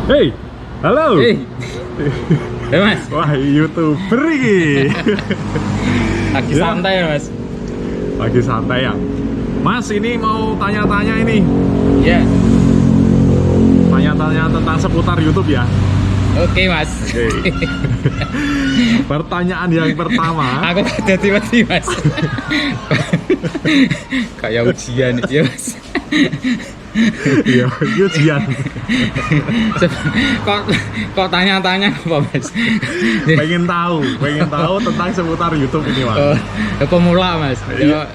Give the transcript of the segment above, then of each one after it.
Hei, halo. Hei, Mas. Wah, YouTuber ini. Lagi Ya. santai ya, Mas. Lagi santai ya. Mas, ini mau tanya-tanya ini. Ya, Tanya-tanya tentang seputar YouTube ya. oke Mas. Oke. Pertanyaan yang pertama. Aku jadi mati Mas. Kayak ujian ya Mas. Iya, ujian. kok kok tanya-tanya apa Mas? Pengen tahu tentang seputar YouTube ini, Mas. Pemula Mas. Iya.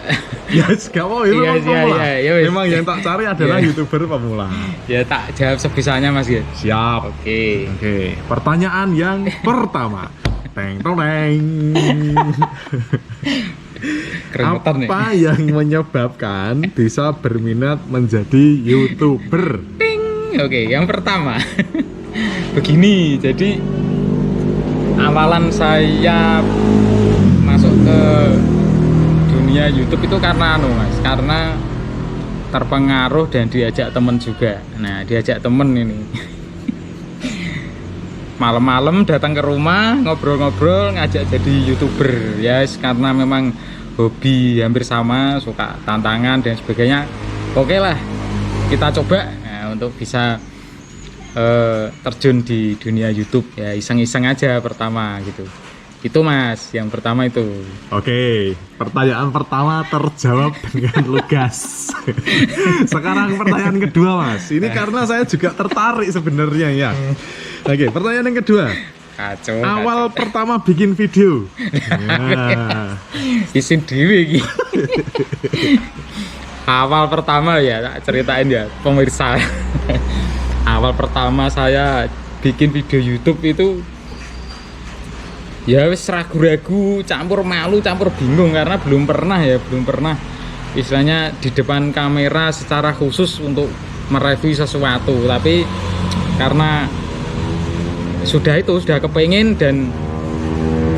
Ya, gak mau itu Iya, memang pemula. iya, wis. Memang yang tak cari adalah Iya. YouTuber pemula. Ya tak jawab sebisanya Mas ya. Siap. Oke. Oke, pertanyaan yang pertama. Teng tong teng. Keremetan nih. Apa yang menyebabkan bisa berminat menjadi YouTuber? Ting. Oke, yang pertama. Begini, jadi awalan saya masuk ke dunia YouTube itu karena Mas, karena terpengaruh dan diajak temen juga. Nah, diajak temen ini. Malam-malam datang ke rumah, ngobrol-ngobrol, ngajak jadi YouTuber. Ya, karena memang hobi hampir sama, suka tantangan dan sebagainya. Oke lah, kita coba untuk bisa terjun di dunia YouTube. Ya, iseng-iseng aja pertama gitu. Itu Mas, yang pertama itu. Oke, pertanyaan pertama terjawab dengan lugas. Sekarang pertanyaan kedua, Mas. Ini karena saya juga tertarik sebenarnya ya. Oke, pertanyaan yang kedua. Kacau. Awal pertama bikin video. Nah, Isin dewi iki. Awal pertama ya, tak ceritain ya pemirsa. Awal pertama saya bikin video YouTube itu ya wis ragu-ragu, campur malu, campur bingung karena belum pernah istilahnya di depan kamera secara khusus untuk mereview sesuatu. Tapi karena sudah kepengen dan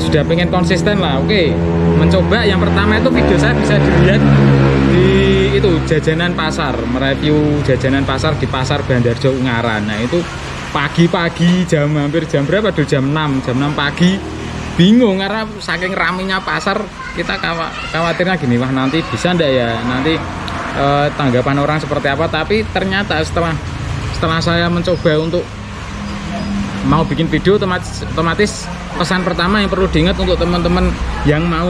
sudah pengen konsisten lah. Oke, mencoba yang pertama itu video saya bisa dilihat di itu jajanan pasar, mereview jajanan pasar di pasar Bandarjo Ungaran. Nah itu pagi-pagi hampir jam berapa tuh, jam 6 pagi, bingung karena saking ramenya pasar. Kita khawatirnya gini, wah nanti bisa ndak ya, nanti tanggapan orang seperti apa. Tapi ternyata setelah saya mencoba untuk mau bikin video, otomatis pesan pertama yang perlu diingat untuk teman-teman yang mau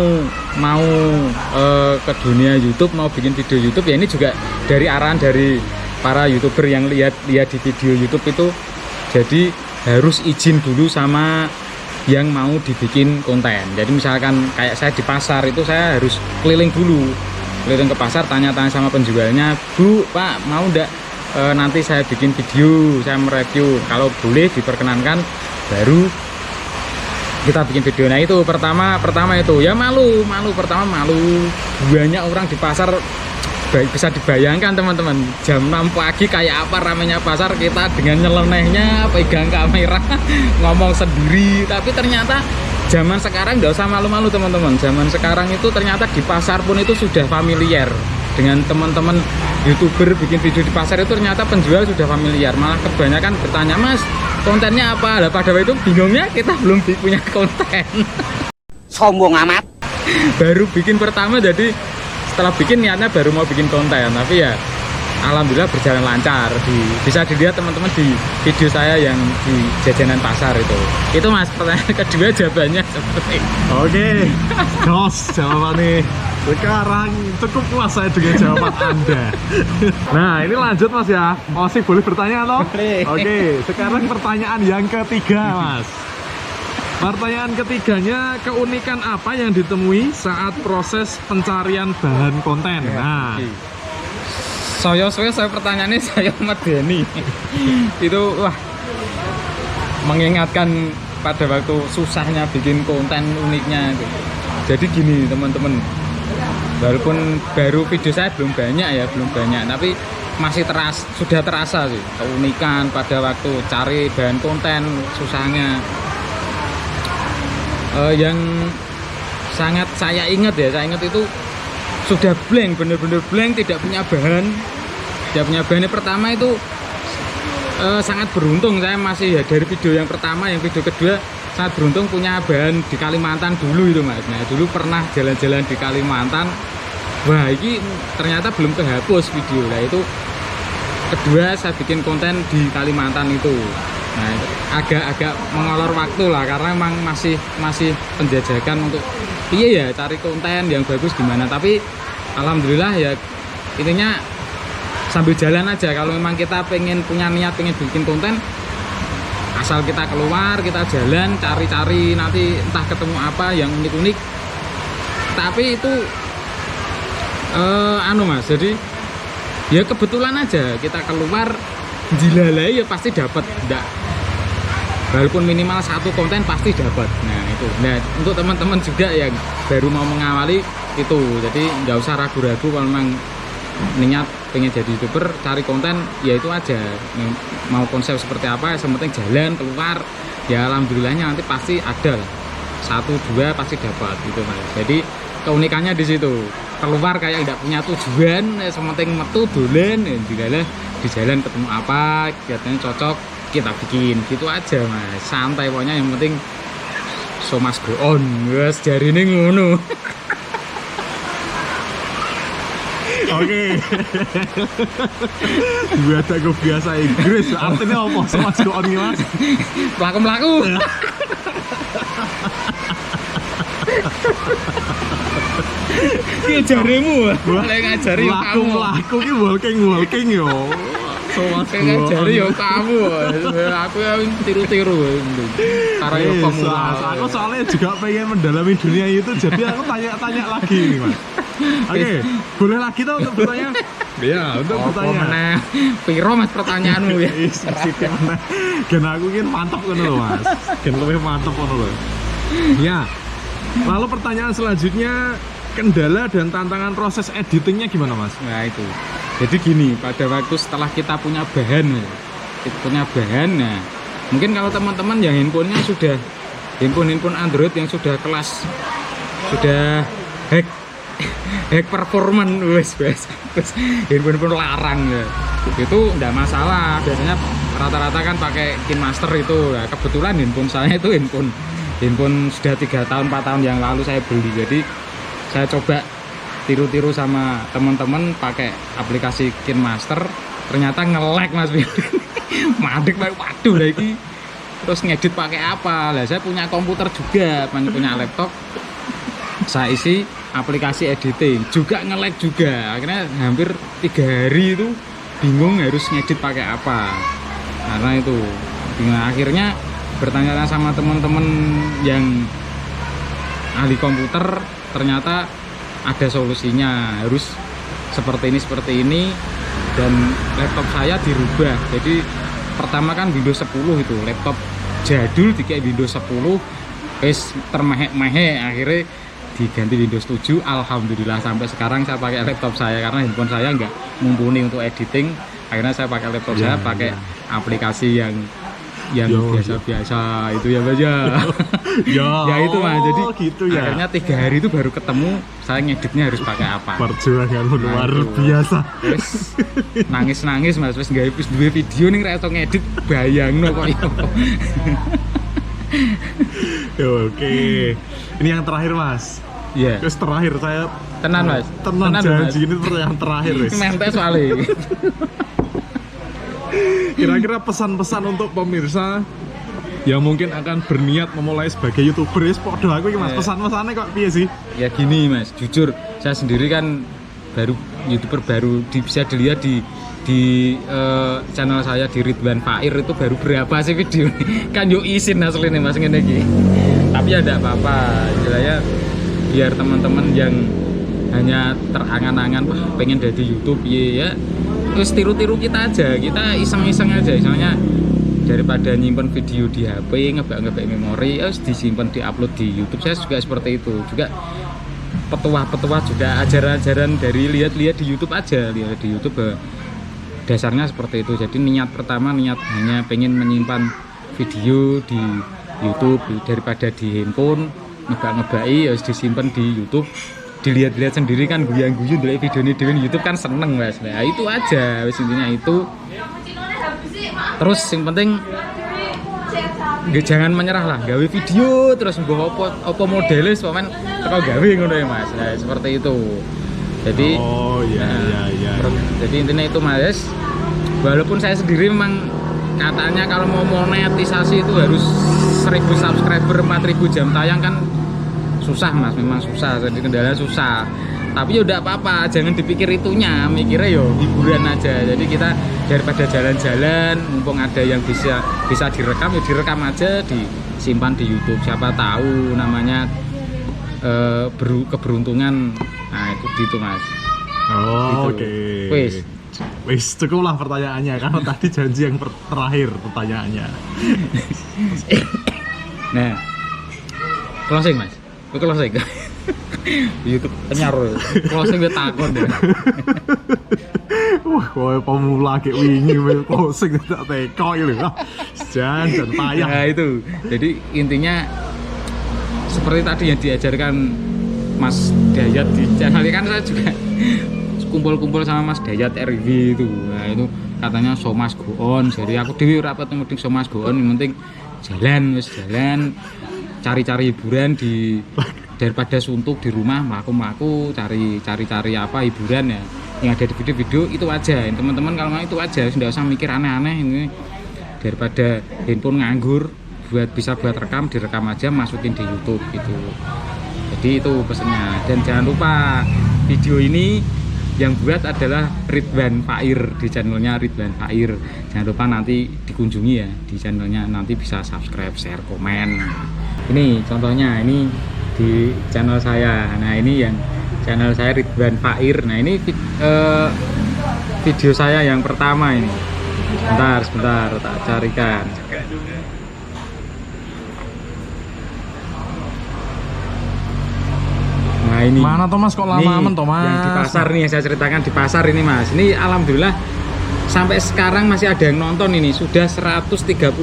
ke dunia YouTube, mau bikin video YouTube, ya ini juga dari arahan dari para YouTuber yang lihat di video YouTube itu. Jadi harus izin dulu sama yang mau dibikin konten. Jadi misalkan kayak saya di pasar itu, saya harus keliling ke pasar, tanya-tanya sama penjualnya, Bu, Pak, mau ndak nanti saya bikin video, saya mereview, kalau boleh diperkenankan baru kita bikin video. Nah itu pertama itu ya malu pertama, banyak orang di pasar. Bisa dibayangkan teman-teman, jam 6 pagi kayak apa ramenya pasar, kita dengan nyelenehnya pegang kamera ngomong sendiri. Tapi ternyata zaman sekarang nggak usah malu-malu teman-teman, zaman sekarang itu ternyata di pasar pun itu sudah familiar dengan teman-teman YouTuber bikin video di pasar. Itu ternyata penjual sudah familiar, malah kebanyakan bertanya, Mas kontennya apa? Lah pada waktu itu bingungnya kita belum punya konten. Sombong amat. Baru bikin pertama, jadi setelah bikin niatnya baru mau bikin konten. Tapi ya alhamdulillah berjalan lancar. Bisa dilihat teman-teman di video saya yang di jajanan pasar itu Mas. Pertanyaan kedua jawabannya seperti itu. oke. Jos jawabannya. Sekarang cukup puas saya dengan jawaban Anda. Nah, ini lanjut Mas ya. Masih boleh bertanya toh? Boleh. Oke, sekarang pertanyaan yang ketiga, Mas. Pertanyaan ketiganya, keunikan apa yang ditemui saat proses pencarian bahan konten? Nah, Saya pertanyaannya saya medeni. Itu wah, mengingatkan pada waktu susahnya bikin konten, uniknya itu. Jadi gini teman-teman, walaupun baru video saya belum banyak, tapi masih sudah terasa sih keunikan pada waktu cari bahan konten, susahnya. Yang sangat saya ingat itu sudah blank, bener-bener blank, tidak punya bahan. Pertama itu sangat beruntung saya masih ya dari video yang pertama, yang video kedua sangat beruntung punya bahan di Kalimantan dulu itu Mas. Nah dulu pernah jalan-jalan di Kalimantan, wah ini ternyata belum kehapus video. Nah itu kedua saya bikin konten di Kalimantan itu. Nah agak-agak mengolor waktu lah karena memang masih penjajakan untuk iya ya cari konten yang bagus gimana. Tapi alhamdulillah ya intinya sambil jalan aja. Kalau memang kita pengen punya niat pengen bikin konten, asal kita keluar, kita jalan, cari-cari nanti entah ketemu apa yang unik-unik. Tapi itu Mas, jadi ya kebetulan aja kita keluar dilalai ya pasti dapat. Enggak, walaupun minimal satu konten pasti dapat. Nah itu. Nah untuk teman-teman juga yang baru mau mengawali itu, jadi nggak usah ragu-ragu kalau memang niat pengen jadi YouTuber, cari konten ya itu aja. Mau konsep seperti apa, yang penting jalan keluar ya alhamdulillahnya nanti pasti ada lah. 1-2 pasti dapat gitu Mas. Jadi keunikannya di situ. Keluar kayak tidak punya tujuan, yang penting metu dolen di jalan ketemu apa, kelihatannya cocok kita bikin gitu aja Mas. Santai pokoknya, yang penting so mas go on. Wes jarine ngono. Oke. Gue ada gue biasa Inggris. Artinya apa? Sama go on Mas. Pelaku-pelaku. Ki jaremu. Boleh ngajari kamu. Laku ki walking yo. So Mas ngajari yo kamu. Aku yang tiru-tiru. Cara yo pemula. Aku soalnya juga pengen mendalami dunia itu, jadi aku tanya-tanya lagi nih Mas. Oke, boleh lagi tau untuk bertanya? Iya, untuk bertanya. Piro Mas pertanyaanmu ya? Gen aku kan mantap kan loh Mas. Gen lebih mantap kan loh. Ya. Lalu pertanyaan selanjutnya, kendala dan tantangan proses editingnya gimana Mas? Nah itu. Jadi gini, pada waktu setelah kita punya bahan, nah mungkin kalau teman-teman yang handphonenya sudah handphone Android yang sudah kelas sudah hack performance handphone larang ya, itu enggak masalah. Biasanya rata-rata kan pakai KineMaster itu. Nah, kebetulan handphone saya itu handphone sudah 3 tahun 4 tahun yang lalu saya beli, jadi saya coba tiru-tiru sama teman-teman pakai aplikasi KineMaster, ternyata nge-lag Mas. Madek banget, waduh lagi terus ngedit pakai apa lah. Saya punya komputer juga, punya laptop, saya isi aplikasi editing juga nge-lag juga. Akhirnya hampir 3 hari itu bingung harus ngedit pakai apa, karena itu bingung. Akhirnya bertanya sama teman-teman yang ahli komputer, ternyata ada solusinya, harus seperti ini dan laptop saya dirubah. Jadi pertama kan Windows 10 itu laptop jadul dikai Windows 10 wis termehek-mehek, akhirnya diganti Windows 7. Alhamdulillah sampai sekarang saya pakai laptop saya karena handphone saya nggak mumpuni untuk editing. Akhirnya saya pakai laptop saya, pakai aplikasi yang biasa-biasa itu ya Mas ya. Ya itu Mas. Jadi gitu ya. Akhirnya 3 hari itu baru ketemu saya ngeditnya harus pakai apa. Perjuangan luar biasa. Terus nangis-nangis Mas, wis gawe dua video ning ra iso ngedit, bayangno kok yo. Oke. Ini yang terakhir Mas. Iya. Terus terakhir saya Tenan Mas. Tenan janji ini pertanyaan terakhir wis. Mentes soalnya. Kira-kira pesan-pesan untuk pemirsa yang mungkin akan berniat memulai sebagai YouTuber, ya podo aku Mas, pesan-pesannya kok piye sih? Ya gini Mas, jujur saya sendiri kan baru YouTuber, baru bisa dilihat di channel saya di Ridwan Fair itu baru berapa sih video kan yuk izin aslinya Mas ngene iki. Tapi ya enggak apa-apa, istilahnya biar teman-teman yang hanya terangan-angan wah pengen jadi YouTube ya terus tiru-tiru kita aja, kita iseng-iseng aja. Misalnya daripada nyimpen video di HP ngebak-ngebak memori, disimpan diupload di YouTube. Saya juga seperti itu juga. Petuah-petuah juga ajaran-ajaran dari lihat-lihat di YouTube aja, lihat di YouTube dasarnya seperti itu. Jadi niat pertama hanya pengen menyimpan video di YouTube daripada di handphone ngebak-ngebaki, harus disimpan di YouTube, dilihat-lihat sendiri kan, guyang-guyu dari video ini di YouTube kan seneng Mas. Nah itu aja wis, intinya itu. Terus yang penting jangan menyerah lah, gawe video terus mbok apa modelnya pokoknya teko gawe ngono ya Mas. Nah, seperti itu. Jadi jadi intinya itu Mas. Walaupun saya sendiri memang katanya kalau mau monetisasi itu harus 1000 subscriber, 4000 jam tayang kan susah Mas, memang susah, jadi kendala susah. Tapi ya udah apa-apa, jangan dipikir itunya, mikirnya yo hiburan aja. Jadi kita daripada jalan-jalan, mumpung ada yang bisa direkam ya direkam aja, disimpan di YouTube. Siapa tahu namanya keberuntungan. Nah itu gitu Mas. Oh, gitu. Oke. Wis cukup lah pertanyaannya, karena tadi janji yang terakhir pertanyaannya. Nah, closing Mas. Closing. YouTube penyar. Closing gue takon deh. Wah, kowe pemula kayak wingi closing tak teko iki lho. Jangan payah. Nah, itu. Jadi intinya seperti tadi yang diajarkan Mas Dayat di channel ini kan saya juga kumpul-kumpul sama Mas Dayat RV itu. Nah, itu katanya so mas go on. Jadi aku dewi rapat mending so mas go on, yang penting jalan cari-cari hiburan daripada suntuk di rumah, melaku cari apa hiburan ya yang ada di video-video itu aja. Teman-teman kalau mau itu aja, tidak usah mikir aneh-aneh. Ini daripada handphone nganggur bisa buat direkam aja, masukin di YouTube gitu. Jadi itu pesannya. Dan jangan lupa video ini yang buat adalah Ridwan Fair, di channelnya Ridwan Fair. Jangan lupa nanti dikunjungi ya di channelnya, nanti bisa subscribe, share, komen. Ini contohnya, ini di channel saya. Nah ini yang channel saya Ridwan Fair. Nah ini video saya yang pertama ini. Sebentar tak carikan. Nah ini mana Thomas kok lama aman Thomas? Yang di pasar nih, yang saya ceritakan di pasar ini Mas. Ini alhamdulillah sampai sekarang masih ada yang nonton ini. Sudah 137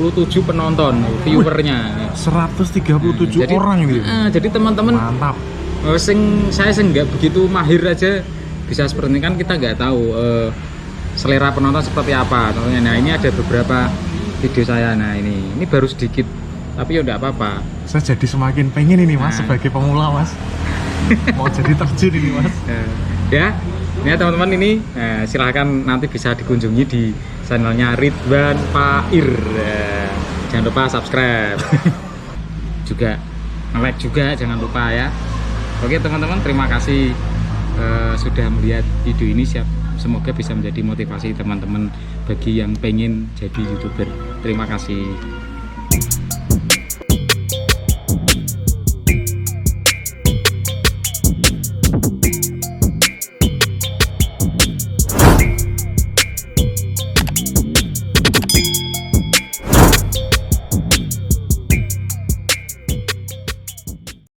penonton viewernya. 137 orang ini. Jadi teman-teman mantap. Saya nggak begitu mahir aja bisa seperti ini, kan kita nggak tahu selera penonton seperti apa contohnya. Nah ini ada beberapa video saya. Nah ini baru sedikit, tapi ya udah apa-apa. Saya jadi semakin pengen ini Mas, sebagai pemula Mas. Mau jadi terjun ini Mas. Ya, ini ya teman-teman ini silahkan nanti bisa dikunjungi di channelnya Ridwan Fair. Jangan lupa subscribe. Juga like juga jangan lupa ya. Oke teman-teman, terima kasih sudah melihat video ini. Semoga bisa menjadi motivasi teman-teman bagi yang pengen jadi YouTuber. Terima kasih.